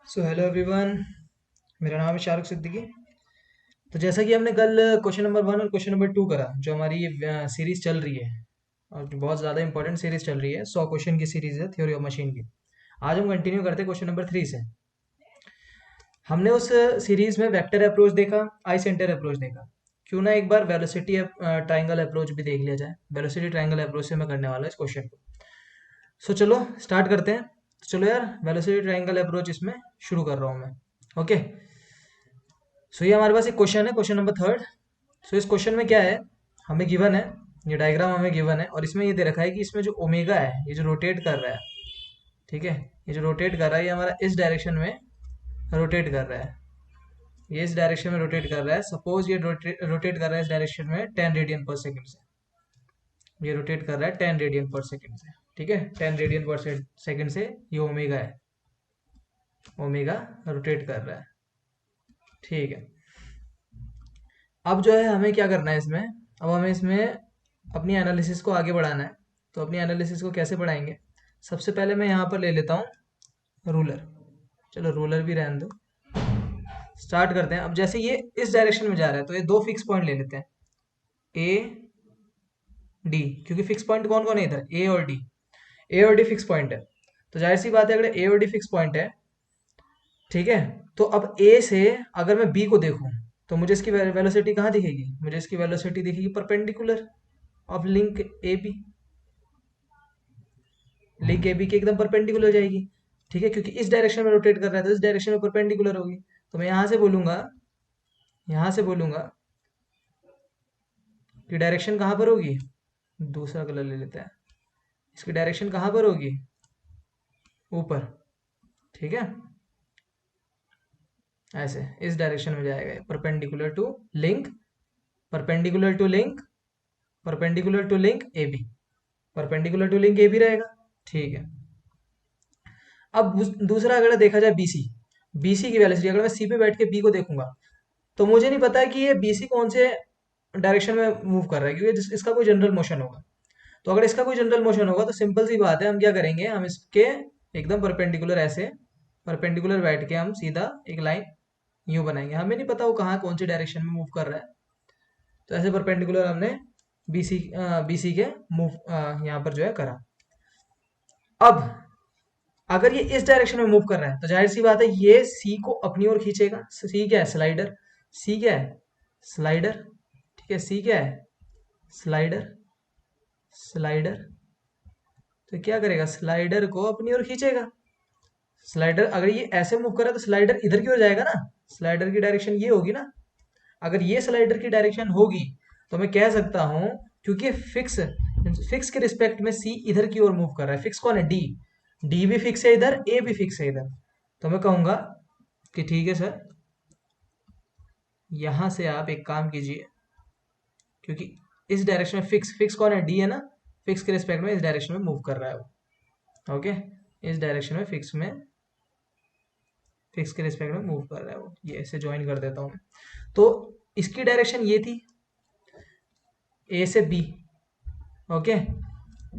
So hello everyone. मेरा नाम है शाहरुख सिद्दीकी। तो जैसा कि हमने कल क्वेश्चन नंबर 1 और क्वेश्चन नंबर 2 करा, जो हमारी ये सीरीज चल रही है और जो बहुत ज़्यादा इंपॉर्टेंट सीरीज चल रही है, 100 क्वेश्चन की सीरीज है थ्योरी ऑफ मशीन की। आज हम कंटिन्यू करते हैं क्वेश्चन नंबर 3 से। हमने उस सीरीज में वेक्टर अप्रोच देखा, आई सेंटर अप्रोच देखा। क्यों ना एक बार वेलोसिटी ट्राइंगल अप्रोच भी देख लिया जाए। वेलोसिटी ट्राइंगल अप्रोच से मैं करने वाला हूँ इस क्वेश्चन को। सो चलो स्टार्ट करते हैं। तो चलो यार, वेलोसिटी ट्राइंगल अप्रोच इसमें शुरू कर रहा हूँ मैं। ओके। सो ये हमारे पास एक क्वेश्चन है, क्वेश्चन नंबर 3। सो इस क्वेश्चन में क्या है, हमें गिवन है, ये डायग्राम हमें गिवन है और इसमें ये दे रखा है कि इसमें जो ओमेगा है, ये जो रोटेट कर रहा है, ठीक है, ये जो रोटेट कर रहा है, ये हमारा इस डायरेक्शन में रोटेट कर रहा है। ये इस डायरेक्शन में रोटेट कर रहा है। सपोज ये रोटेट कर रहा है इस डायरेक्शन में 10 रेडियन पर सेकंड से। ये रोटेट कर रहा है 10 रेडियन पर सेकंड से, ठीक है, 10 रेडियन पर सेकंड से ये ओमेगा है, ओमेगा रोटेट कर रहा है, ठीक है। अब जो है हमें क्या करना है इसमें, अब हमें इसमें अपनी एनालिसिस को आगे बढ़ाना है। तो अपनी एनालिसिस को कैसे बढ़ाएंगे? सबसे पहले मैं यहाँ पर ले लेता हूँ रूलर। चलो रूलर भी रहने दो। स्टार्ट करते हैं। अब जैसे ये इस डायरेक्शन में जा रहा है तो ये दो फिक्स पॉइंट ले लेते हैं, ए डी, क्योंकि फिक्स पॉइंट कौन कौन है इधर, ए और डी। ए और डी फिक्स पॉइंट है, तो जाहिर सी बात है अगर ए और डी फिक्स पॉइंट है, ठीक है, तो अब ए से अगर मैं बी को देखूं तो मुझे इसकी वेलोसिटी कहाँ दिखेगी? मुझे इसकी वेलोसिटी दिखेगी perpendicular of link A B. Link A B के एकदम परपेंडिकुलर जाएगी, ठीक है, क्योंकि इस डायरेक्शन में रोटेट कर रहा है तो इस डायरेक्शन में परपेंडिकुलर होगी। तो मैं यहां से बोलूंगा, यहां से बोलूंगा कि डायरेक्शन कहाँ पर होगी, दूसरा कलर ले लेते हैं, इसकी डायरेक्शन कहाँ पर होगी, ऊपर, ठीक है, ऐसे इस डायरेक्शन में जाएगा, perpendicular to link, perpendicular to link, perpendicular to link A B, perpendicular to link A B रहेगा, ठीक है। अब दूसरा अगर देखा जाए बीसी, बीसी की वेलोसिटी अगर मैं सी पे बैठ के बी को देखूंगा तो मुझे नहीं पता कि ये बीसी कौन से डायरेक्शन में मूव कर रहा है, क्योंकि इसका कोई जनरल मोशन होगा। तो अगर इसका कोई जनरल मोशन होगा तो सिंपल सी बात है, हम क्या करेंगे, हम इसके एकदम परपेंडिकुलर ऐसे परपेंडिकुलर बैठ के हम सीधा एक लाइन यूं बनाएंगे। हमें नहीं पता वो कहाँ कौन सी डायरेक्शन में मूव कर रहा है, तो ऐसे परपेंडिकुलर हमने बीसी बीसी के मूव यहाँ पर जो है करा। अब अगर ये इस डायरेक्शन में मूव कर रहा है तो जाहिर सी बात है ये सी को अपनी ओर खींचेगा। सी क्या है, स्लाइडर। सी क्या है, स्लाइडर, ठीक है, सी क्या है, स्लाइडर, स्लाइडर। तो क्या करेगा, स्लाइडर को अपनी ओर खींचेगा। स्लाइडर अगर ये ऐसे मूव कर रहा है तो स्लाइडर इधर की ओर जाएगा ना, स्लाइडर की डायरेक्शन ये होगी ना। अगर ये स्लाइडर की डायरेक्शन होगी तो मैं कह सकता हूं, क्योंकि फिक्स फिक्स के रिस्पेक्ट में सी इधर की ओर मूव कर रहा है। फिक्स कौन है, डी। डी भी फिक्स है इधर, ए भी फिक्स है इधर। तो मैं कहूंगा कि ठीक है सर, यहां से आप एक काम कीजिए, क्योंकि इस डायरेक्शन में फिक्स, फिक्स कौन है, डी है ना, फिक्स के रिस्पेक्ट में इस डायरेक्शन में मूव कर रहा है वो, ओके, इस डायरेक्शन में फिक्स में, फिक्स के रिस्पेक्ट में मूव कर रहा है वो। ये ऐसे ज्वाइन कर देता हूं मैं। तो इसकी डायरेक्शन ये थी, ए से बी, ओके,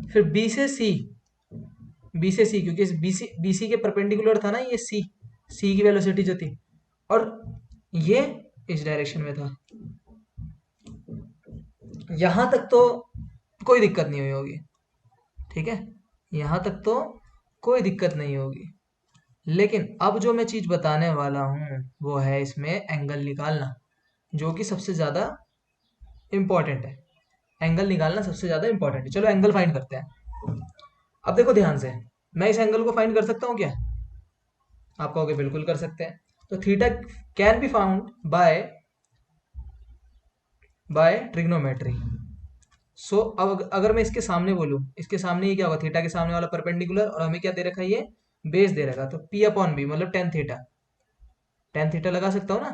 फिर बी से सी, बी से सी, क्योंकि बी सी के परपेंडिकुलर था ना ये सी, सी की वेलोसिटी जो थी, और ये इस डायरेक्शन में था। यहां तक तो कोई दिक्कत नहीं हुई होगी, ठीक है, यहां तक तो कोई दिक्कत नहीं होगी। लेकिन अब जो मैं चीज बताने वाला हूं वो है इसमें एंगल निकालना, जो कि सबसे ज्यादा इंपॉर्टेंट है। एंगल निकालना सबसे ज्यादा इंपॉर्टेंट है। चलो एंगल फाइंड करते हैं। अब देखो ध्यान से, मैं इस एंगल को फाइंड कर सकता हूँ क्या? आप कहोगे बिल्कुल कर सकते हैं। तो theta can be found by trigonometry. So अब अगर मैं इसके सामने बोलूं, इसके सामने ये क्या होगा, थीटा के सामने वाला परपेंडिकुलर, और हमें क्या दे रखा है, ये बेस दे रखा, तो पी अपॉन बी मतलब टेन थीटा, टेन थीटा लगा सकता हूँ ना।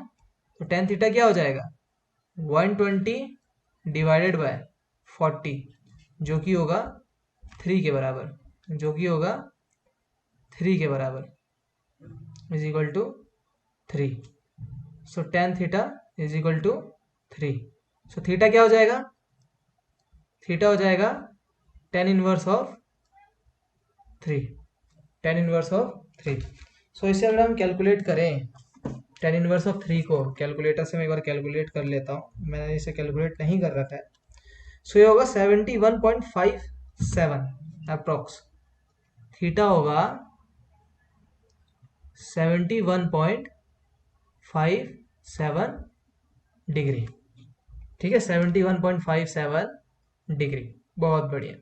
तो टेन थीटा क्या हो जाएगा, 120 डिवाइडेड बाय 40, जो कि होगा 3 के बराबर, जो कि होगा 3 के बराबर, is equal to 3। So tan theta is equal to 3। So theta क्या हो जाएगा, थीटा हो जाएगा tan inverse of 3, tan inverse of 3। So इसे अगर हम कैलकुलेट करें tan इनवर्स ऑफ 3 को, कैलकुलेटर से मैं एक बार कैलकुलेट कर लेता हूँ, मैंने इसे कैलकुलेट नहीं कर रखा है। सो ये होगा 71.57 अप्रोक्स। थीटा होगा 71.57 डिग्री। ठीक है, 71.57 डिग्री, बहुत बढ़िया।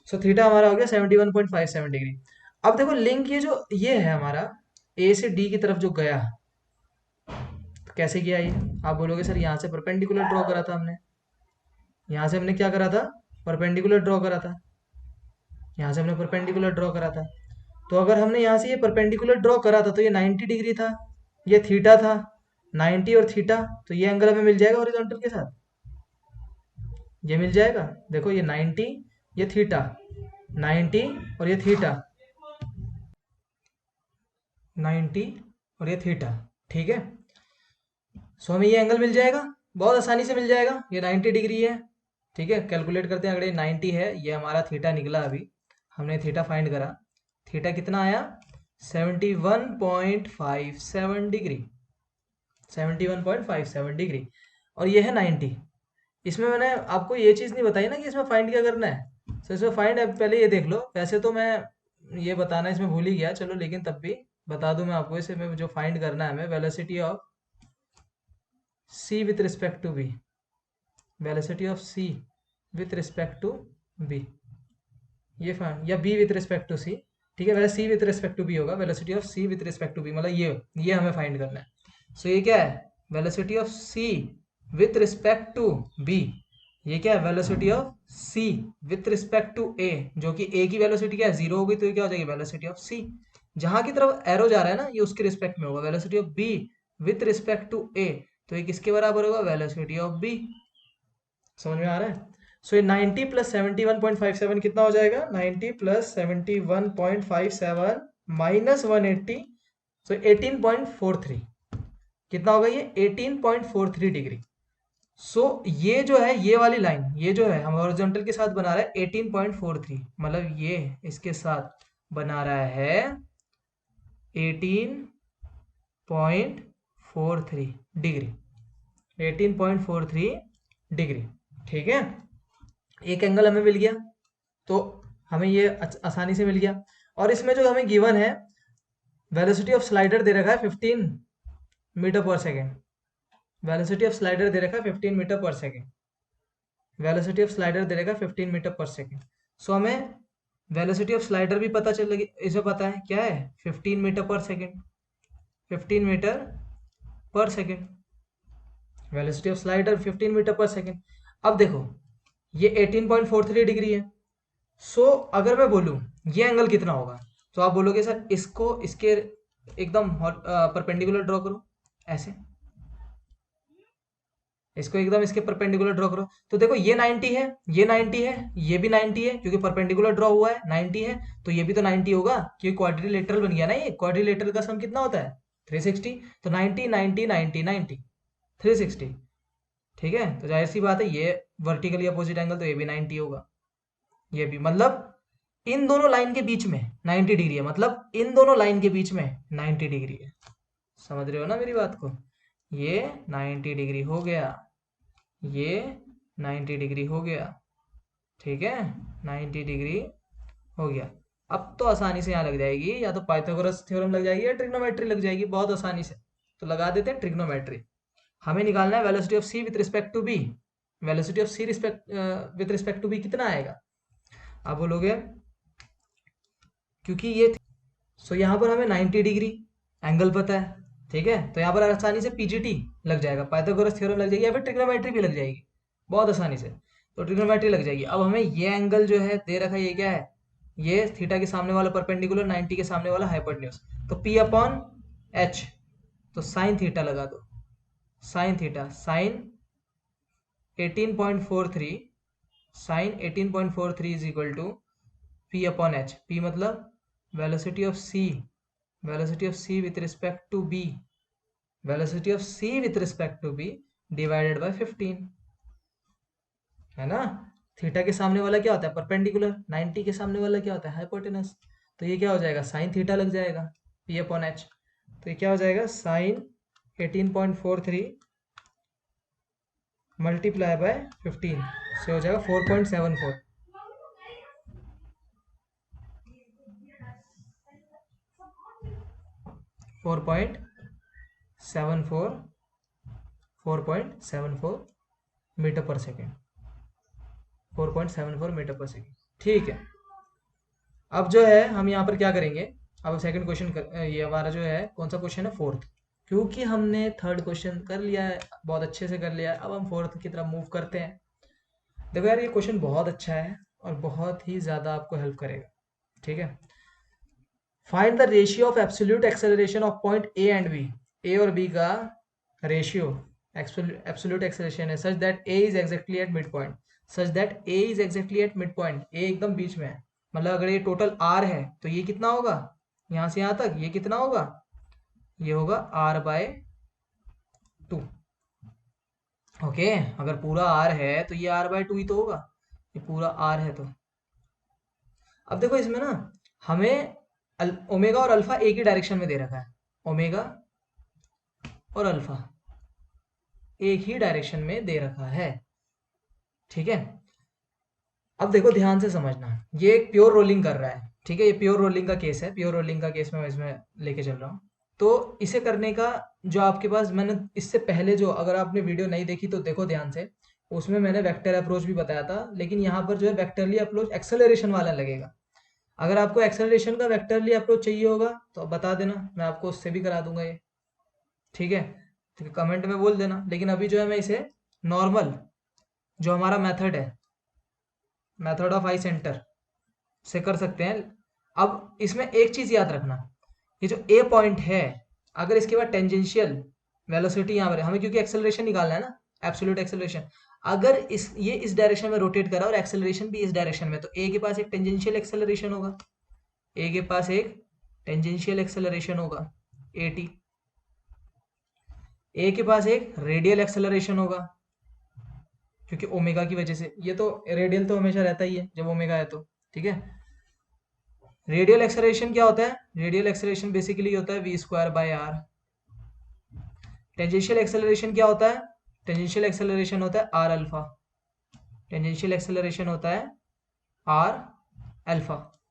सो थीटा हमारा हो गया 71.57 डिग्री। अब देखो लिंक ये है हमारा ए से डी की तरफ जो गया, तो कैसे किया ये? आप बोलोगे सर यहाँ से परपेंडिकुलर ड्रॉ करा था हमने, यहाँ से हमने क्या करा था? परपेंडिकुलर ड्रॉ करा था, यहाँ से हमने परपेंडिकुलर ड्रॉ करा था। तो अगर हमने यहाँ से ये परपेंडिकुलर ड्रॉ करा था तो ये 90 डिग्री था, ये थीटा था, 90 और थीटा, तो ये एंगल हमें मिल जाएगा हॉरिजॉन्टल के साथ, ये मिल जाएगा। देखो ये 90, ये थीटा, 90 और ये थीटा, 90 और ये थीटा। ठीक है, सो हमें ये एंगल मिल जाएगा, बहुत आसानी से मिल जाएगा। ये 90 डिग्री है। ठीक है, कैलकुलेट करते हैं। अगर ये 90 है, ये हमारा थीटा निकला, अभी हमने थीटा फाइंड करा। थीटा कितना आया? 71.57 डिग्री, 71.57 डिग्री। और ये है 90। इसमें मैंने आपको ये चीज़ नहीं बताई ना कि इसमें फाइंड क्या करना है। तो इसमें फाइंड पहले ये देख लो। वैसे तो मैं ये बताना इसमें भूल ही गया, चलो लेकिन तब भी बता दूं मैं आपको। इसे में जो फाइंड करना है हमें, velocity of c with respect to b, velocity of c with respect to b, ये फाइंड, या b with respect to c। ठीक है, वैसे c with respect to b होगा, velocity of c with respect to b, मतलब ये हमें find करना है। सो ये क्या है? Velocity of c with respect to b। ये क्या है? Velocity of c with respect to a, जो कि a की वेलोसिटी क्या है? 0 होगी, तो ये क्या हो जाएगी? Velocity of c। जहां की तरफ एरो जा रहा है ना, ये उसके रिस्पेक्ट में होगा। Velocity of b with respect to a, तो ये किसके बराबर होगा? Velocity of b। समझ में आ रहा है? सो ये 90 प्लस 71.57 कितना हो जाएगा? 90 प्लस 71.57 माइनस 180, सो 18.43। कितना होगा ये? 18.43 डिग्री। सो ये जो है, ये वाली लाइन, ये जो है हम हॉरिजॉन्टल के साथ बना रहा है 18.43, मतलब ये इसके साथ बना रहा है 18.43 डिग्री, 18.43 डिग्री। ठीक है, एक एंगल हमें मिल गया, तो हमें ये आसानी से मिल गया। और इसमें जो हमें गिवन है, वेलोसिटी ऑफ स्लाइडर दे रखा है 15 metre per second. Velocity of slider दे रखा है 15 metre per second. Velocity of slider दे रखा है 15 मीटर पर सेकेंड। सो हमें वेलोसिटी ऑफ स्लाइडर भी पता चल लगी, इसे पता है क्या है? 15 metre per second, 15 metre per second, velocity of slider 15 metre per second. अब देखो ये 18.43 डिग्री है। सो अगर मैं बोलूं ये एंगल कितना होगा, तो आप बोलोगे सर इसको इसके एकदम परपेंडिकुलर ड्रॉ करो, ऐसे इसको एकदम इसके परपेंडिकुलर ड्रॉ करो। तो देखो ये 90 है, ये 90 है, ये भी 90 है, क्योंकि परपेंडिकुलर ड्रॉ हुआ है, 90 है, तो ये भी तो 90 होगा, क्योंकि क्वाड्रिलेटरल बन गया ना। ये क्वाड्रिलेटरल का सम कितना होता है? 360। तो 90 90 90 90 360। ठीक है, तो जाहिर सी बात है ये वर्टिकली अपोजिट एंगल, तो ये भी 90 होगा, ये भी। मतलब इन दोनों लाइन के बीच में 90 डिग्री है, मतलब इन दोनों लाइन के बीच में 90 डिग्री है। समझ रहे हो ना मेरी बात को? ये 90 डिग्री हो गया, ये 90 डिग्री हो गया। ठीक है, 90 डिग्री हो गया। अब तो आसानी से यहाँ लग जाएगी, या तो पाइथागोरस थ्योरम लग जाएगी या ट्रिग्नोमेट्री लग जाएगी, बहुत आसानी से। तो लगा देते हैं ट्रिग्नोमेट्री। हमें निकालना है velocity of C with respect to B. Velocity of C with respect to B कितना आएगा? आप बोलोगे क्योंकि ये, सो यहाँ पर हमें 90 डिग्री एंगल पता है। ठीक है, तो यहाँ पर आसानी से पीजीटी लग जाएगा, पाइथागोरस थ्योरम लग जाएगी, या फिर ट्रिग्नोमेट्री भी लग जाएगी, बहुत आसानी से। तो ट्रिग्नोमेट्री लग जाएगी। अब हमें ये एंगल जो है दे रखा है, ये क्या है? ये थीटा के सामने वाला परपेंडिकुलर, 90 के सामने वाला हाइपोटेन्यूज, तो पी अपॉन एच। तो साइन थीटा लगा दो, sine theta, sine 18.43, sine 18.43 is equal to P upon H. P मतलब velocity of C, velocity of C with respect to B, velocity of C with respect to B divided by 15, है ना। Theta के सामने वाला क्या होता है? Perpendicular. 90 के सामने वाला क्या होता है? हाइपोटेनस। तो ये क्या हो जाएगा? साइन थीटा लग जाएगा। P upon H. तो ये क्या हो जाएगा, साइन 18.43 मल्टीप्लाई बाय 15 से हो जाएगा 4.74। 4.74 4.74 metre per second, 4.74 metre per second. ठीक है, अब जो है हम यहाँ पर क्या करेंगे, अब सेकंड क्वेश्चन ये हमारा जो है कौन सा क्वेश्चन है, फोर्थ। क्योंकि हमने थर्ड क्वेश्चन कर लिया है, बहुत अच्छे से कर लिया है, अब हम फोर्थ की तरफ मूव करते हैं। देखो यार, ये क्वेश्चन बहुत अच्छा है और बहुत ही ज़्यादा आपको हेल्प करेगा। ठीक है, find the ratio of absolute acceleration of point A and B. A और बी का रेशियो एब्सोल्यूट एक्सेलरेशन है such that A is exactly at mid point, such that A is exactly at mid point, A एकदम बीच में है। मतलब अगर ये टोटल आर है तो ये कितना होगा, यहाँ से यहाँ तक ये कितना होगा, ये होगा आर बाय 2। ओके, अगर पूरा आर है तो ये आर बाय 2 ही तो होगा, ये पूरा आर है तो। अब देखो इसमें ना हमें ओमेगा और अल्फा एक ही डायरेक्शन में दे रखा है, ओमेगा और अल्फा एक ही डायरेक्शन में दे रखा है। ठीक है, अब देखो ध्यान से समझना, ये एक प्योर रोलिंग कर रहा है। ठीक है, ये प्योर रोलिंग का केस है, प्योर रोलिंग का केस में मैं इसमें लेके चल रहा हूँ। तो इसे करने का जो आपके पास, मैंने इससे पहले जो, अगर आपने वीडियो नहीं देखी तो देखो ध्यान से, उसमें मैंने वेक्टर अप्रोच भी बताया था, लेकिन यहाँ पर जो है वेक्टरली अप्रोच एक्सेलरेशन वाला लगेगा। अगर आपको एक्सेलरेशन का वेक्टरली अप्रोच चाहिए होगा तो बता देना, मैं आपको उससे भी करा दूंगा ये। ठीक है, तो कमेंट में बोल देना, लेकिन अभी जो है मैं इसे नॉर्मल जो हमारा मेथड है, मेथड ऑफ आई सेंटर से कर सकते हैं। अब इसमें एक चीज याद रखना, ये जो ए पॉइंट है, अगर इसके बाद टेंजेंशियल वेलोसिटी यहाँ पर हमें, क्योंकि एक्सेलरेशन निकालना है ना, एब्सोल्यूट एक्सेलरेशन, अगर ये इस डायरेक्शन में रोटेट करा और एक्सेलरेशन भी इस डायरेक्शन में, तो ए के पास एक टेंजेंशियल एक्सेलरेशन होगा, ए के पास एक टेंजेंशियल एक्सेलरेशन होगा ए टी, ए के पास एक रेडियल एक्सेलरेशन होगा, क्योंकि ओमेगा की वजह से, ये तो रेडियल तो हमेशा रहता ही है जब ओमेगा है तो। ठीक है, रेडियल एक्सेलरेशन क्या होता है, रेडियल एक्सेलरेशन बेसिकली होता है V square by R. Tangential acceleration क्या होता है, टेंजेंशियल एक्सेलरेशन होता है आर अल्फा, टेंजेंशियल एक्सेलरेशन होता है आर अल्फा।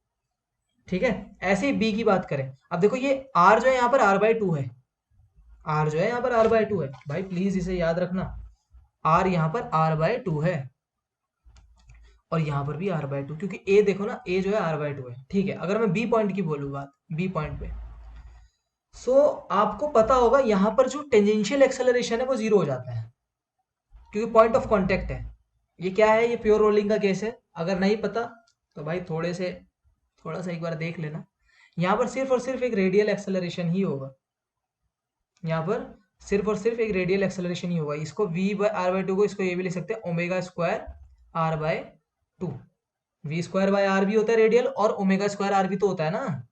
ठीक है, ऐसे ही बी की बात करें, अब देखो ये आर जो है यहाँ पर आर बाय 2 है, आर जो है यहाँ पर आर बाय 2 है, भाई प्लीज इसे याद रखना, आर यहाँ पर आर बाय 2 है और यहाँ पर भी आर बाय 2, क्योंकि ए देखो ना, ए जो है आर बाय 2 है। ठीक है, अगर मैं बी पॉइंट की बोलूँ बात, बी पॉइंट पे, सो आपको पता होगा यहाँ पर जो टेंजेंशियल एक्सेलरेशन है वो जीरो हो जाता है, क्योंकि पॉइंट ऑफ कांटेक्ट है। ये क्या है, ये प्योर रोलिंग का केस है। अगर नहीं पता तो भाई थोड़ा सा एक बार देख लेना, यहाँ पर सिर्फ और सिर्फ एक रेडियल एक्सेलरेशन ही होगा, यहाँ पर सिर्फ और सिर्फ एक रेडियल एक्सेलरेशन ही होगा। इसको v बाय आर बाय 2 को इसको ये भी लिख सकते हैं omega square R by 2, V square by R भी होता है रेडियल और ओमेगा स्क्वायर आर भी तो होता है ना।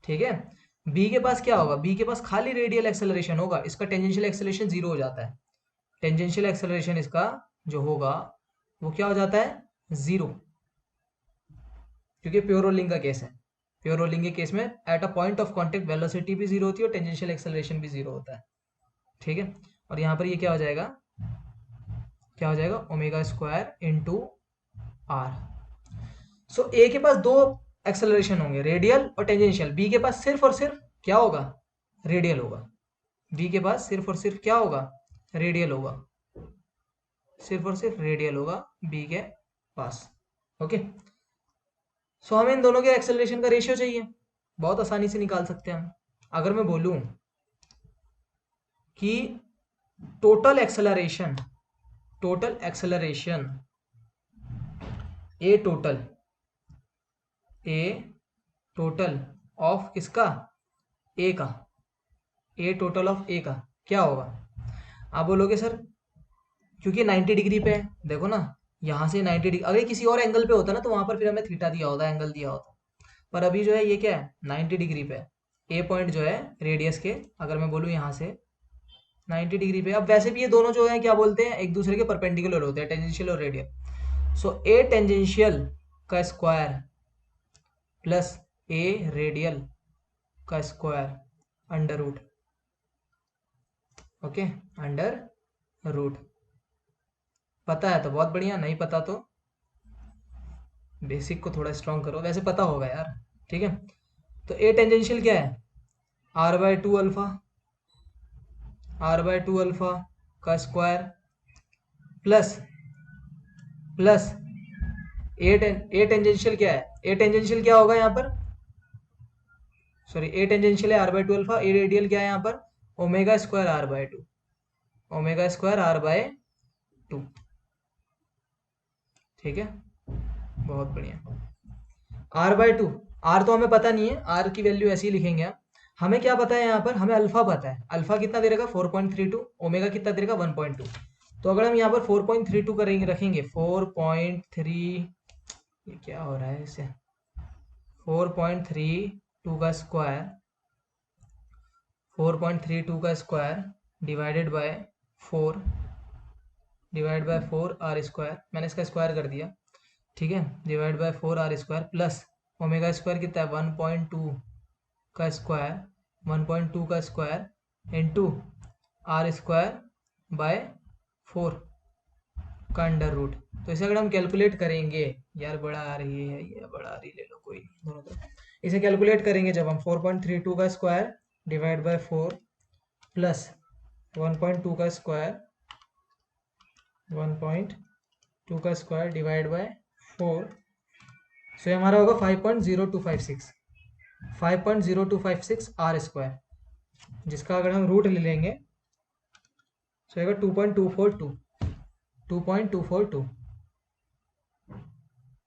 ठीक है, बी के पास क्या होगा, बी के पास खाली रेडियल एक्सेलरेशन होगा, इसका टेंजेंशियल एक्सेलरेशन जीरो हो जाता है, टेंजेंशियल एक्सेलरेशन इसका जो होगा वो क्या हो जाता है, जीरो, क्योंकि प्योर रोलिंग का केस है। प्योर रोलिंग के केस में eight a point of contact velocity भी जीरो होती है और टेंजेंशियल एक्सेलरेशन भी जीरो होता है। ठीक है, और यहाँ पर ये क्या हो जाएगा, क्या हो जाएगा, ओमेगा स्क्वायर इंटू आर। सो ए के पास दो एक्सेलरेशन होंगे, रेडियल और टेंजेंशियल, बी के पास सिर्फ और सिर्फ क्या होगा, रेडियल होगा। बी के पास सिर्फ और सिर्फ क्या होगा, रेडियल होगा, सिर्फ और सिर्फ रेडियल होगा बी के पास। ओके, सो हमें इन दोनों के एक्सेलरेशन का रेशियो चाहिए, बहुत आसानी से निकाल सकते हैं हम। अगर मैं बोलूं कि total acceleration A total of किसका, ए का, ए टोटल ऑफ ए का क्या होगा। आप बोलोगे सर क्योंकि 90 डिग्री पे है, देखो ना यहाँ से 90 डिग्री, अगर किसी और एंगल पे होता ना तो वहां पर फिर हमें थीटा दिया होता, एंगल दिया होता, पर अभी जो है ये क्या है 90 डिग्री पे, ए पॉइंट जो है रेडियस के, अगर मैं बोलूँ यहाँ से 90 डिग्री पे। अब वैसे भी ये दोनों जो है क्या बोलते हैं, एक दूसरे के परपेंडिकुलर होते हैं, टेंजेंशियल और रेडियल। सो ए टेंजेंशियल का स्क्वायर प्लस ए रेडियल का square under root, okay, under root. पता है तो बहुत बढ़िया, नहीं पता तो बेसिक को थोड़ा स्ट्रॉन्ग करो, वैसे पता होगा यार। ठीक है, तो ए टेंजेंशियल क्या है, R by two alpha, R by two alpha का square plus plus A tangential क्या है, ए टेंजेंशियल क्या होगा यहाँ पर, सॉरी ए टेंजेंशियल है R by two alpha, A radial क्या है यहाँ पर, omega square R by two, omega square R by two. ठीक है, बहुत बढ़िया। आर बाय टू, आर तो हमें पता नहीं है, आर की वैल्यू ऐसे ही लिखेंगे हम। हमें क्या पता है यहाँ पर, हमें अल्फा पता है, अल्फा कितना दे रहेगा 4.32, ओमेगा कितना दे रहेगा 1.2। तो अगर हम यहाँ पर 4.32 करेंगे, रखेंगे 4.3, ये क्या हो रहा है इसे, 4.32 का स्क्वायर, 4.32 का square divided by 4, divide by 4 R square, मैंने इसका स्क्वायर कर दिया। ठीक है, divide by 4 R square plus omega square कितना है 1.2 का स्क्वायर, 1.2 का square into R square by 4 का अंडर रूट। तो इसे अगर हम कैलकुलेट करेंगे, यार बड़ा आ रही है ये, बड़ा आ रही ले लो, कोई नहीं, दोनों तरफ इसे कैलकुलेट करेंगे जब हम 4.32 का स्क्वायर डिवाइड बाय 4 प्लस 1.2 का स्क्वायर, 1.2 का स्क्वायर डिवाइड बाय 4, सो हमारा होगा 5.0256, 5.0256 आर स्क्वायर, जिसका अगर हम रूट ले लेंगे तो आएगा 2.242, 2.242,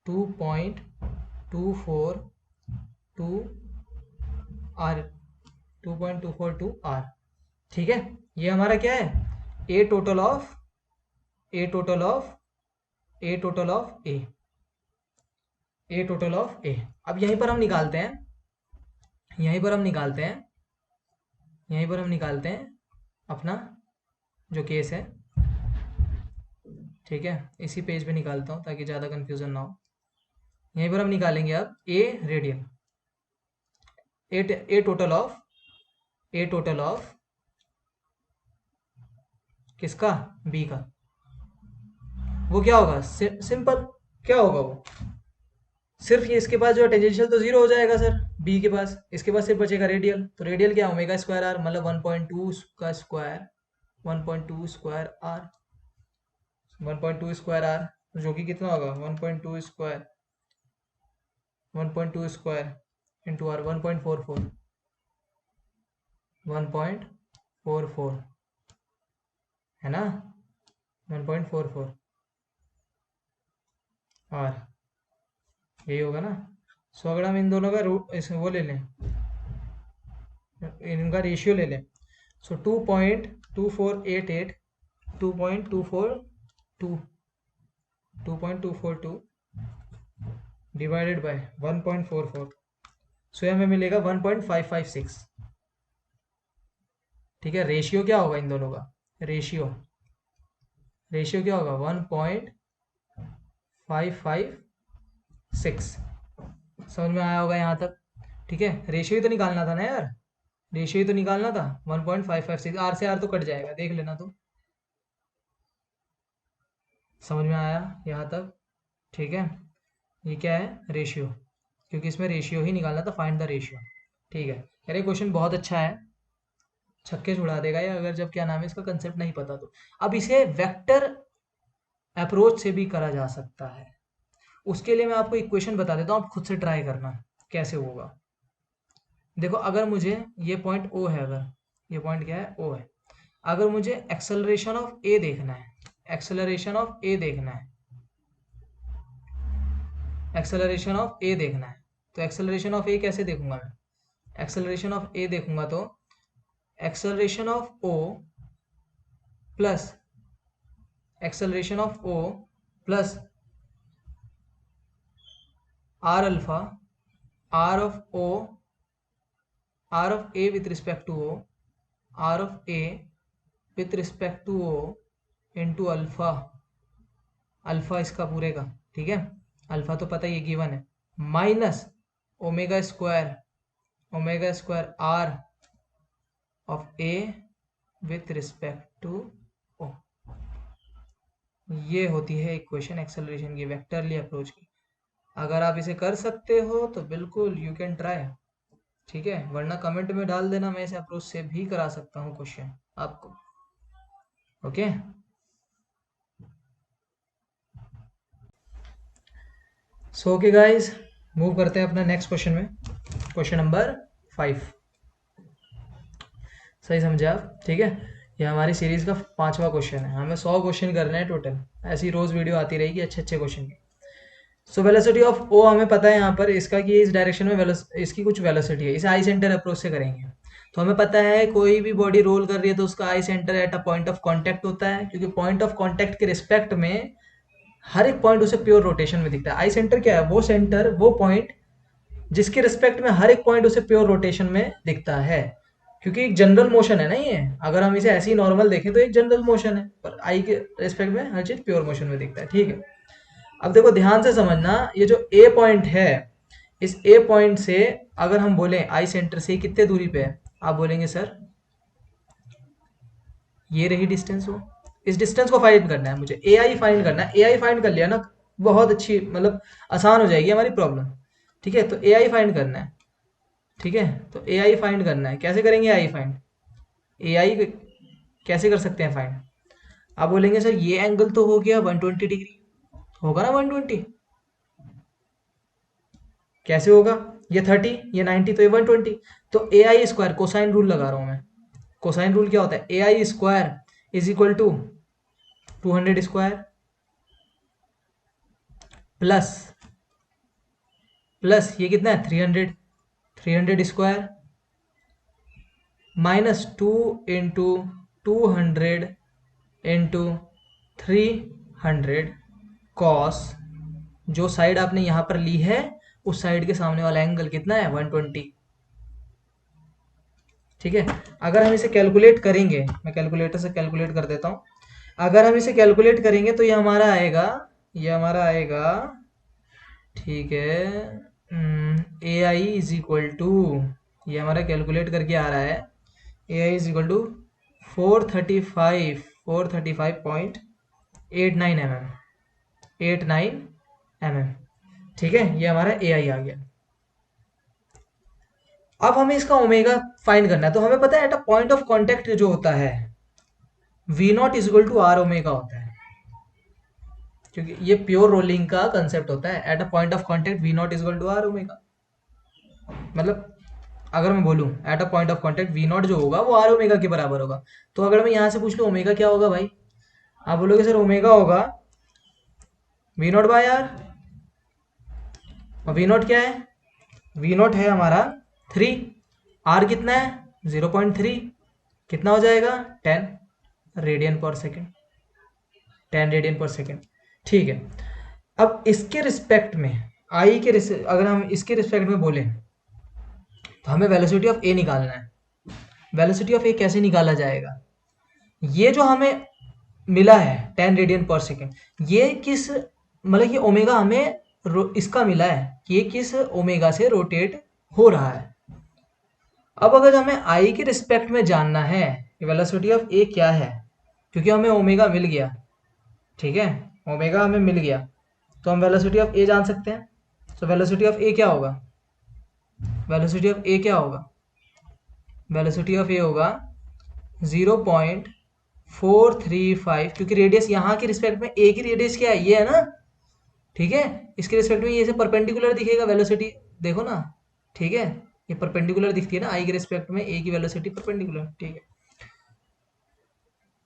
2.242 आर, 2.242 आर। ठीक है, ये हमारा क्या है, A total of, A total of, A total of A, A total of A. अब यहीं पर हम निकालते हैं, यहीं पर हम निकालते हैं, यहीं पर हम निकालते हैं अपना जो केस है। ठीक है, इसी पेज पे निकालता हूँ ताकि ज़्यादा कंफ्यूजन ना हो। यहीं पर हम निकालेंगे अब A radian, A total of, A total of किसका, बी का। वो क्या होगा, सिंपल क्या होगा वो, सिर्फ ये इसके पास जो टेंजेंशियल तो जीरो हो जाएगा सर, बी के पास, इसके पास सिर्फ बचेगा रेडियल, तो रेडियल क्या, ओमेगा स्क्वायर आर, मतलब 1.2 का square, 1.2 square R, 1.2 square R, जो कि कितना होगा 1.2 स्क्वायर, 1.2 स्क्वायर इंटू आर 1.44, 1.44 है ना, 1.44 आर, यही होगा ना। सो अगर हम इन दोनों का रूट वो ले लें, इनका रेशियो ले लें, सो 2.2488, 2.242, 2.242 डिवाइडेड बाय 1.44, सो हमें मिलेगा 1.556। ठीक है, रेशियो क्या होगा इन दोनों का, रेशियो, रेशियो क्या होगा 1.556, समझ में आया होगा यहाँ तक। ठीक है, रेशियो ही तो निकालना था ना यार, रेशियो ही तो निकालना था, 1.556, आर से आर तो कट जाएगा, देख लेना तो, समझ में आया यहाँ तक। ठीक है, ये क्या है, रेशियो, क्योंकि इसमें रेशियो ही निकालना था, फाइंड द रेशियो। ठीक है, अरे क्वेश्चन बहुत अच्छा है, छक्के छुड़ा देगा ये, अगर जब क्या नाम है इसका कंसेप्ट नहीं पता तो। अब इसे वेक्टर अप्रोच से भी करा जा सकता है, उसके लिए मैं आपको इक्वेशन बता देता हूँ, आप खुद से ट्राई करना कैसे होगा। देखो, अगर मुझे ये पॉइंट ओ है, अगर ये पॉइंट क्या है, ओ है, अगर मुझे एक्सेलरेशन ऑफ ए देखना है, एक्सेलरेशन ऑफ ए देखना है, एक्सेलरेशन ऑफ ए देखना है, तो एक्सेलरेशन ऑफ ए कैसे देखूंगा मैं, एक्सेलरेशन ऑफ ए देखूंगा तो acceleration of O plus acceleration of O plus R alpha, R of O, R of A with respect to O, R of A with respect to O into alpha, alpha इसका पूरे का, ठीक है, alpha तो पता ही है given है, minus omega square, omega square R of A with respect to O, ये होती है इक्वेशन एक्सेलरेशन की, वेक्टरली अप्रोच की। अगर आप इसे कर सकते हो तो बिल्कुल यू कैन ट्राई, ठीक है, वरना कमेंट में डाल देना, मैं इसे अप्रोच से भी करा सकता हूँ क्वेश्चन आपको। Okay, so okay guys, move करते हैं अपना नेक्स्ट क्वेश्चन में, क्वेश्चन नंबर 5। सही समझे आप, ठीक है। ये हमारी सीरीज का 5वां क्वेश्चन है, हमें 100 क्वेश्चन करने हैं टोटल, ऐसी रोज वीडियो आती रहेगी अच्छे अच्छे क्वेश्चन की। सो वेलोसिटी ऑफ ओ हमें पता है यहाँ पर इसका कि इस डायरेक्शन में इसकी कुछ वेलोसिटी है, इसे आई सेंटर अप्रोच से करेंगे। तो हमें पता है कोई भी बॉडी रोल कर रही है तो उसका I centre at a point of contact होता है, क्योंकि पॉइंट ऑफ कांटेक्ट के रिस्पेक्ट में हर एक पॉइंट उसे प्योर रोटेशन में दिखता है। आई सेंटर क्या है, वो सेंटर, वो पॉइंट जिसके रिस्पेक्ट में हर एक पॉइंट उसे प्योर रोटेशन में दिखता है, क्योंकि एक जनरल मोशन है ना ये। अगर हम इसे ऐसे ही नॉर्मल देखें तो एक जनरल मोशन है, पर आई के रिस्पेक्ट में हर चीज प्योर मोशन में दिखता है, ठीक है। अब देखो ध्यान से समझना, ये जो ए पॉइंट है, इस ए पॉइंट से अगर हम बोले आई सेंटर से कितने दूरी पे है, आप बोलेंगे सर ये रही डिस्टेंस हो, इस डिस्टेंस को फाइंड करना है मुझे, ए आई फाइंड करना है। ए आई फाइंड कर लिया ना, बहुत अच्छी, मतलब आसान हो जाएगी हमारी प्रॉब्लम, ठीक है। तो ए आई फाइंड करना है, ठीक है। तो ए आई फाइंड करना है, कैसे करेंगे ए आई फाइंड, ए आई कैसे कर सकते हैं फाइंड। आप बोलेंगे सर ये एंगल तो हो गया 120 डिग्री, होगा ना 120, कैसे होगा, ये 30, ये 90, तो ये 120। तो A I square, cosine rule लगा रहा हूं मैं। कोसाइन रूल क्या होता है, A I square is equal to 200 square plus plus ये कितना है 300 square minus 2 into 200 into 300 cos, जो साइड आपने यहां पर ली है उस साइड के सामने वाला एंगल कितना है 120, ठीक है। अगर हम इसे कैलकुलेट करेंगे, मैं कैलकुलेटर से कैलकुलेट कर देता हूँ। अगर हम इसे कैलकुलेट करेंगे तो ये हमारा आएगा, ठीक है, A I is equal to, ये हमारा कैलकुलेट करके आ रहा है, A I is equal to 435.89 mm, 89 mm, ठीक है। ये हमारा ए आई आ गया। अब हमें इसका ओमेगा फाइंड करना है, तो हमें पता है at a point of contact जो होता है V naught is equal to R omega होता है, क्योंकि ये प्योर रोलिंग का कंसेप्ट होता है। At a point of contact V naught is equal to R omega, मतलब अगर मैं बोलूं at a point of contact V naught जो होगा वो आर ओमेगा के बराबर होगा। तो अगर मैं यहां से पूछ लूं ओमेगा क्या होगा भाई, आप बोलोगे सर ओमेगा होगा वी नॉट बाय आर, और वी नॉट क्या है, वी नॉट है हमारा 3, आर कितना है 0.3, कितना हो जाएगा 10 रेडियन पर सेकेंड, 10 रेडियन पर सेकेंड, ठीक है। अब इसके रिस्पेक्ट में आई के अगर हम इसके रिस्पेक्ट में बोलें तो हमें वेलोसिटी ऑफ ए निकालना है। वेलोसिटी ऑफ ए कैसे निकाला जाएगा, ये जो हमें मिला है 10 रेडियन पर सेकेंड, ये किस, मतलब ये ओमेगा हमें इसका मिला है कि ये किस ओमेगा से रोटेट हो रहा है। अब अगर हमें आई के रिस्पेक्ट में जानना है कि वेलोसिटी ऑफ ए क्या है, क्योंकि हमें ओमेगा मिल गया, ठीक है, ओमेगा हमें मिल गया, तो हम वेलोसिटी ऑफ ए जान सकते हैं। तो वेलोसिटी ऑफ ए क्या होगा, वेलोसिटी ऑफ ए क्या होगा, वेलोसिटी ऑफ ए होगा 0.435, क्योंकि रेडियस यहाँ के रिस्पेक्ट में ए की रेडियस क्या है, ये है ना, ठीक है। इसके रिस्पेक्ट में ये से परपेंडिकुलर दिखेगा वेलोसिटी, देखो ना, ठीक है, ये परपेंडिकुलर दिखती है ना, आई के रिस्पेक्ट में ए की वेलोसिटी परपेंडिकुलर, ठीक है।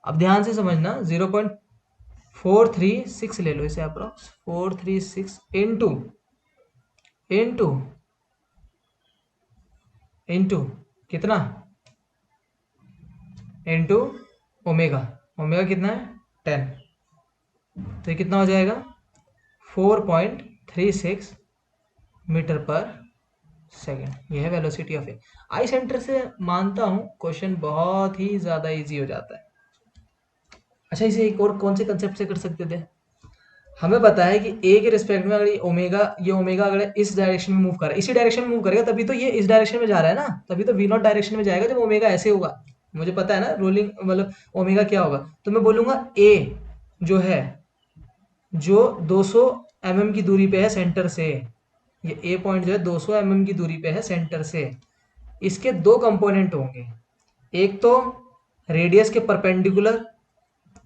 अब ध्यान से समझना, 0.436 ले लो इसे अप्रोक्स, 436 इंटू इंटू इंटू कितना, इंटू ओमेगा, ओमेगा कितना है 10, तो ये कितना हो जाएगा 4.36 मीटर पर सेकेंड, ये है velocity of A. I centre से मानता हूं क्वेश्चन बहुत ही ज्यादा इजी हो जाता है। अच्छा, इसे एक और कौन से कंसेप्ट से कर सकते थे, हमें पता है कि ए के रिस्पेक्ट में अगर ये ओमेगा अगर इस डायरेक्शन में मूव कर रहा है, इसी डायरेक्शन में मूव करेगा, तभी तो ये इस डायरेक्शन में जा रहा है ना, तभी तो वी नॉट डायरेक्शन में जाएगा जब ओमेगा ऐसे होगा। मुझे पता है ना रोलिंग मतलब ओमेगा क्या होगा, तो मैं बोलूंगा ए जो है, जो 200 mm की दूरी पे है सेंटर से, ये ए पॉइंट जो है 200 mm की दूरी पे है सेंटर से, इसके दो कंपोनेंट होंगे। एक तो रेडियस के परपेंडिकुलर,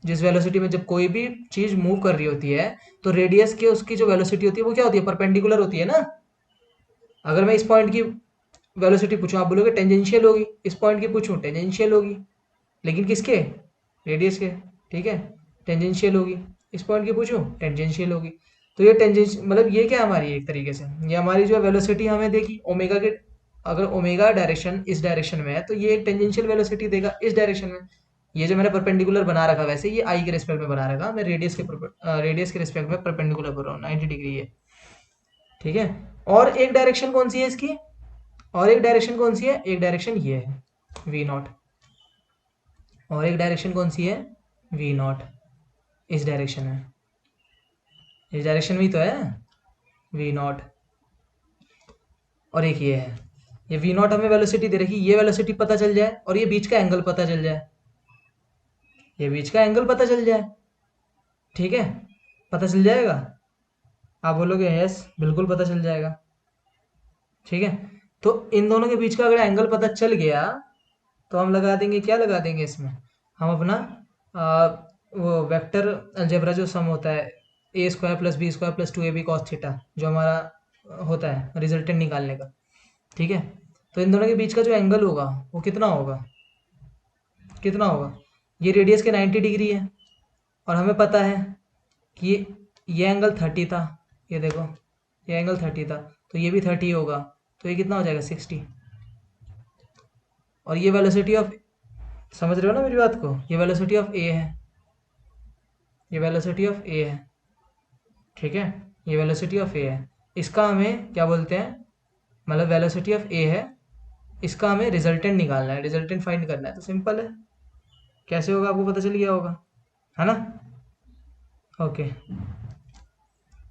जिस वेलोसिटी में जब कोई भी चीज मूव कर रही होती है तो रेडियस के उसकी जो वेलोसिटी होती है वो क्या होती है, परपेंडिकुलर होती है ना। अगर मैं इस पॉइंट की वेलोसिटी पूछूं, आप बोलोगे टेंजेंशियल होगी, इस पॉइंट की पूछूं टेंजेंशियल होगी, लेकिन किसके, रेडियस के, ठीक है, टेंजेंशियल होगी। इस पॉइंट की पूछूं टेंजेंशियल होगी। तो ये टेंजेंश मतलब ये क्या हमारी एक तरीके से ये हमारी जो वेलोसिटी हमें देखी ओमेगा के, अगर ओमेगा डायरेक्शन इस डायरेक्शन में है तो ये एक टेंजेंशियल वेलोसिटी देगा इस डायरेक्शन में। ये जो मैंने परपेंडिकुलर बना रखा, वैसे ये आई के रिस्पेक्ट में बना रखा, मैं रेडियस के रिस्पेक्ट में परपेंडिकुलर कर रहा हूँ 90 डिग्री है, ठीक है। और एक डायरेक्शन कौन सी है इसकी, और एक डायरेक्शन कौन सी है, एक डायरेक्शन ये है वी नॉट, और एक डायरेक्शन कौन सी है वी नॉट, इस डायरेक्शन में, इस डायरेक्शन में ही तो है वी नॉट, और एक ये है। ये वी नॉट हमें वेलोसिटी दे रखी, ये वेलोसिटी पता चल जाए और ये बीच का एंगल पता चल जाए, ये बीच का एंगल पता चल जाए, ठीक है, पता चल जाएगा। आप बोलोगे यस बिल्कुल पता चल जाएगा, ठीक है। तो इन दोनों के बीच का अगर एंगल पता चल गया तो हम लगा देंगे, क्या लगा देंगे इसमें, हम अपना वो वेक्टर अलजेब्रा जो सम होता है A square plus B square plus 2ab cos theta, जो हमारा होता है रिजल्टेंट निकालने का, ठीक है। तो इन दोनों के बीच का जो एंगल होगा वो कितना होगा, कितना होगा, ये रेडियस के 90 डिग्री है, और हमें पता है कि ये एंगल 30 था, ये देखो ये एंगल 30 था, तो ये भी 30 होगा, तो ये कितना हो जाएगा 60। और ये वेलोसिटी ऑफ, समझ रहे हो ना मेरी बात को, ये वेलोसिटी ऑफ ए है, ये वेलोसिटी ऑफ ए है, ठीक है, ये वेलोसिटी ऑफ ए है। इसका हमें क्या बोलते हैं, मतलब वेलोसिटी ऑफ ए है, इसका हमें रिजल्टेंट निकालना है, रिजल्टेंट फाइंड करना है, तो सिंपल है, कैसे होगा आपको पता चल गया होगा, है ना। ओके,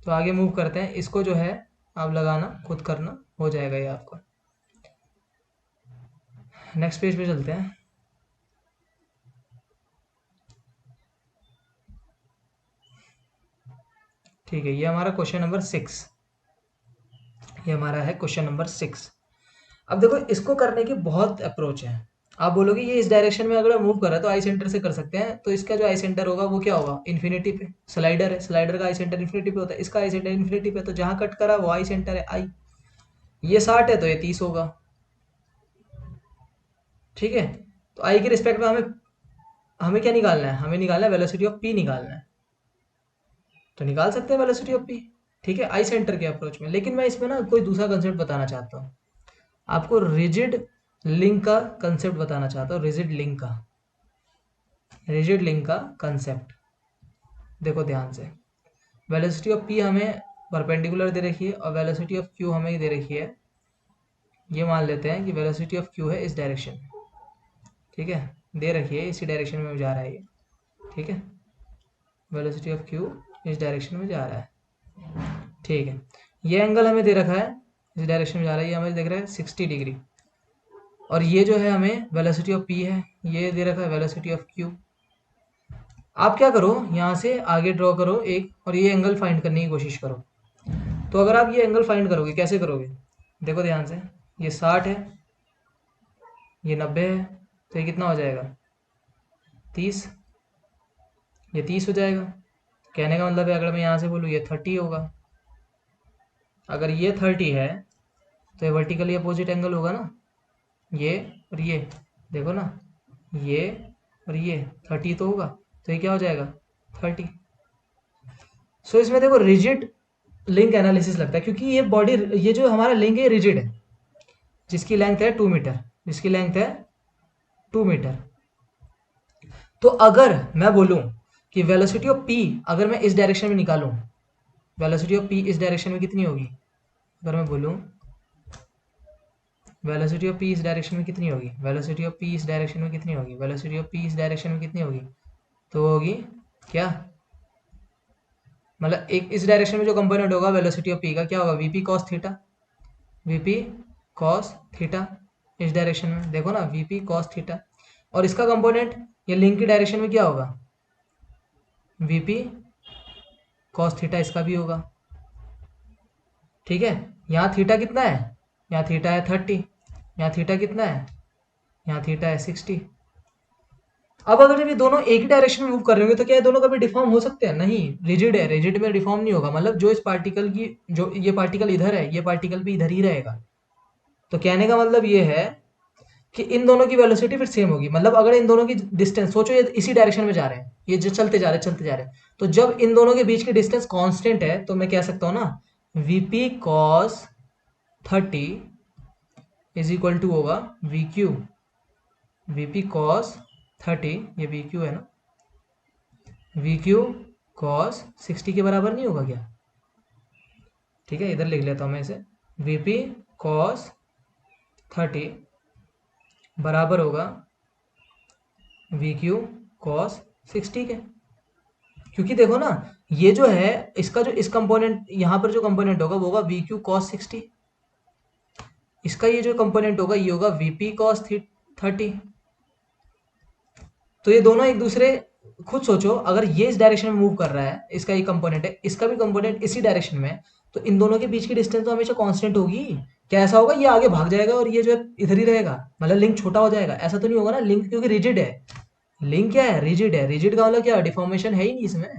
तो आगे मूव करते हैं, इसको जो है आप लगाना खुद करना, हो जाएगा ये आपका। नेक्स्ट पेज पे चलते हैं। ठीक है, ये हमारा क्वेश्चन नंबर 6, ये हमारा है क्वेश्चन नंबर 6। अब देखो इसको करने की बहुत अप्रोच है। आप बोलोगे ये इस डायरेक्शन में अगर मूव कर रहा है तो आई सेंटर से कर सकते हैं, तो इसका जो आई सेंटर होगा वो क्या होगा, इन्फिनिटी पे, स्लाइडर है, स्लाइडर का आई सेंटर इन्फिनिटी पे होता है, इसका आई सेंटर इन्फिनिटी पे, तो जहां कट करा वो आई सेंटर है आई, ये 60 है तो ये 30 होगा, ठीक है। तो आई के रिस्पेक्ट में हमें हमें क्या निकालना है, हमें निकालना है वेलोसिटी ऑफ पी निकालना है, तो निकाल सकते हैं वेलोसिटी ऑफ पी, ठीक है, आई सेंटर के अप्रोच में। लेकिन मैं इसमें ना कोई दूसरा कंसेप्ट बताना चाहता हूँ आपको, रिजिड लिंक का कंसेप्ट बताना चाहता हूँ, रिजिड लिंक का, रिजिड लिंक का कंसेप्ट। देखो ध्यान से, वेलोसिटी ऑफ पी हमें परपेंडिकुलर दे रखी है और वेलोसिटी ऑफ क्यू हमें दे रखी है, ये मान लेते हैं कि वेलोसिटी ऑफ क्यू है इस डायरेक्शन में, ठीक है, दे रखी है इसी डायरेक्शन में जा रहा है ये, ठीक है, वेलोसिटी ऑफ क्यू इस डायरेक्शन में जा रहा है, ठीक है। ये एंगल हमें दे रखा है इस डायरेक्शन में जा रहा है, ये हमें देख रहा है 60 डिग्री, और ये जो है हमें वेलोसिटी ऑफ पी है, ये दे रखा है वेलोसिटी ऑफ क्यू। आप क्या करो, यहाँ से आगे ड्रॉ करो एक, और ये एंगल फाइंड करने की कोशिश करो। तो अगर आप ये एंगल फाइंड करोगे, कैसे करोगे, देखो ध्यान से, ये 60 है, ये 90 है, तो ये कितना हो जाएगा 30, ये 30 हो जाएगा। कहने का मतलब है अगर मैं यहाँ से बोलूँ ये 30 होगा, अगर ये 30 है तो ये वर्टिकली अपोजिट एंगल होगा ना, ये और ये, देखो ना, ये और ये 30 तो होगा, तो ये क्या हो जाएगा 30। सो इसमें देखो रिजिड लिंक एनालिसिस लगता है, क्योंकि ये बॉडी, ये जो हमारा लिंक है रिजिड है, जिसकी लेंथ है 2 मीटर, जिसकी लेंथ है 2 मीटर। तो अगर मैं बोलूं कि वेलोसिटी ऑफ पी अगर मैं इस डायरेक्शन में निकालूं, वेलोसिटी ऑफ पी इस डायरेक्शन में कितनी होगी, अगर मैं बोलूं वेलोसिटी ऑफ पी इस डायरेक्शन में कितनी होगी, वेलोसिटी ऑफ पी इस डायरेक्शन में कितनी होगी, वेलोसिटी ऑफ पी इस डायरेक्शन में कितनी होगी, तो वो होगी क्या, मतलब एक इस डायरेक्शन में जो कंपोनेंट होगा वेलोसिटी ऑफ पी का क्या होगा, VP cos theta, VP cos theta. इस डायरेक्शन में देखो ना, वीपी कॉस थीटा। और इसका कंपोनेंट ये लिंक की डायरेक्शन में क्या होगा, वीपी कॉस थीटा, इसका भी होगा। ठीक है, यहाँ थीटा कितना है, यहाँ थीटा है 30, यहाँ थीटा कितना है, यहाँ थीटा है 60। अब अगर ये दोनों एक ही डायरेक्शन में मूव कर रहे होंगे तो क्या ये दोनों कभी डिफॉर्म हो सकते हैं, नहीं, रिजिड है, रिजिड में डिफॉर्म नहीं होगा। मतलब जो इस पार्टिकल की, जो ये पार्टिकल इधर है, ये पार्टिकल भी इधर ही रहेगा। तो कहने का मतलब ये है कि इन दोनों की वेलोसिटी फिर सेम होगी। मतलब अगर इन दोनों की डिस्टेंस, सोचो ये इसी डायरेक्शन में जा रहे हैं, ये जो चलते जा रहे हैं चलते जा रहे हैं, तो जब इन दोनों के बीच की डिस्टेंस कांस्टेंट है तो मैं कह सकता हूँ ना, VP cos 30 is equal to होगा वी क्यू, वीपी कॉस 30, ये वी क्यू है ना, वी क्यू कॉस 60 के बराबर नहीं होगा क्या। ठीक है, इधर लिख लेता हूँ मैं इसे, वीपी कॉस 30 बराबर होगा वी क्यू कॉस 60 के। क्योंकि देखो ना, ये जो है इसका जो इस कंपोनेंट यहाँ पर जो कंपोनेंट होगा वो होगा वी क्यू कॉस 60, इसका ये जो कंपोनेंट होगा ये होगा वीपी कॉस 30। तो ये दोनों एक दूसरे, खुद सोचो अगर ये इस डायरेक्शन में मूव कर रहा है, इसका ये कंपोनेंट है, इसका भी कंपोनेंट इसी डायरेक्शन में है, तो इन दोनों के बीच की डिस्टेंस तो हमेशा कांस्टेंट होगी। क्या ऐसा होगा ये आगे भाग जाएगा और ये जो है इधर ही रहेगा, मतलब लिंक छोटा हो जाएगा, ऐसा तो नहीं होगा ना। लिंक क्योंकि रिजिड है, लिंक क्या है, रिजिड है, रिजिड का मतलब क्या, डिफॉर्मेशन है ही नहीं इसमें।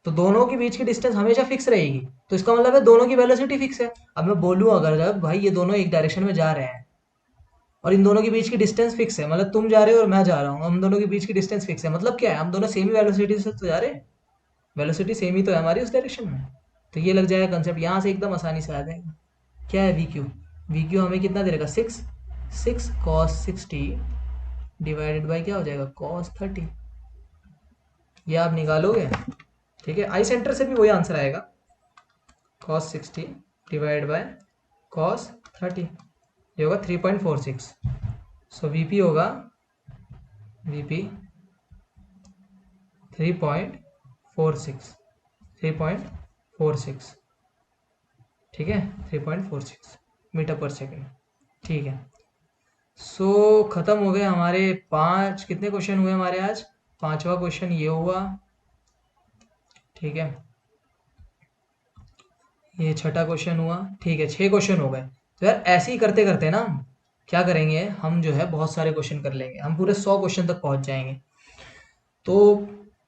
तो दोनों के बीच की डिस्टेंस हमेशा फिक्स रहेगी, तो इसका मतलब है दोनों की वेलोसिटी फिक्स है। अब मैं बोलूँ अगर, जब भाई ये दोनों एक डायरेक्शन में जा रहे हैं और इन दोनों के बीच की डिस्टेंस फिक्स है, मतलब तुम जा रहे हो और मैं जा रहा हूँ, हम दोनों के बीच की डिस्टेंस फिक्स है, मतलब क्या है, हम दोनों सेम ही वेलोसिटी से तो जा रहे हैं, वेलोसिटी सेम ही तो है हमारी उस डायरेक्शन में। तो ये लग जाएगा कंसेप्ट, यहाँ से एकदम आसानी से आ जाएगा। क्या है वी क्यू, वी क्यू हमें कितना दे रहेगा, 6 कॉस 60 डिवाइडेड बाई क्या हो जाएगा, कॉस 30। ये आप निकालोगे, ठीक है, आई सेंटर से भी वही आंसर आएगा, कॉस 60 डिवाइड बाय कॉस 30, ये होगा 3.46। सो वीपी होगा, वीपी 3.46, 3.46, ठीक है, 3.46 मीटर पर सेकेंड। ठीक है, सो खत्म हो गए हमारे पांच, कितने क्वेश्चन हुए हमारे आज, पांचवा क्वेश्चन ये हुआ। ठीक है, ये छठा क्वेश्चन हुआ। ठीक है, 6 क्वेश्चन हो गए। तो यार ऐसे ही करते करते ना क्या करेंगे हम, जो है बहुत सारे क्वेश्चन कर लेंगे, हम पूरे 100 क्वेश्चन तक पहुंच जाएंगे। तो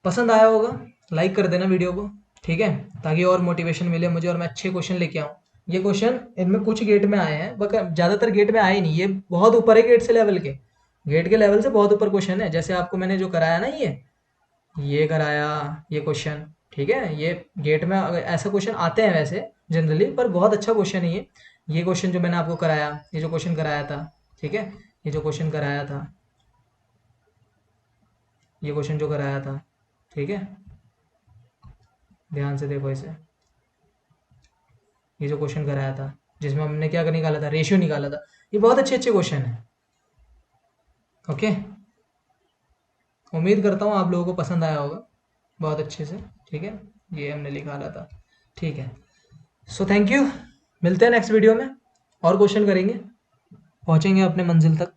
पसंद आया होगा, लाइक कर देना वीडियो को, ठीक है, ताकि और मोटिवेशन मिले मुझे और मैं अच्छे क्वेश्चन लेके आऊँ। ये क्वेश्चन इनमें कुछ गेट में आए हैं, बट ज़्यादातर गेट में आए नहीं, ये बहुत ऊपर है गेट से लेवल के, गेट के लेवल से बहुत ऊपर क्वेश्चन है। जैसे आपको मैंने जो कराया ना, ये कराया, ये क्वेश्चन, ठीक है, ये गेट में ऐसा क्वेश्चन आते हैं वैसे जनरली, पर बहुत अच्छा क्वेश्चन है ये क्वेश्चन जो मैंने आपको कराया, ये जो क्वेश्चन कराया था, ठीक है, ये जो क्वेश्चन कराया था, ये क्वेश्चन जो कराया था, ठीक है, ध्यान से देखो इसे, ये जो क्वेश्चन कराया था जिसमें हमने क्या निकाला था, रेशियो निकाला था, ये बहुत अच्छे अच्छे क्वेश्चन है। ओके, उम्मीद करता हूँ आप लोगों को पसंद आया होगा बहुत अच्छे से। ठीक है, ये हमने निकाला था। ठीक है, सो थैंक यू, मिलते हैं नेक्स्ट वीडियो में, और क्वेश्चन करेंगे, पहुंचेंगे अपने मंजिल तक।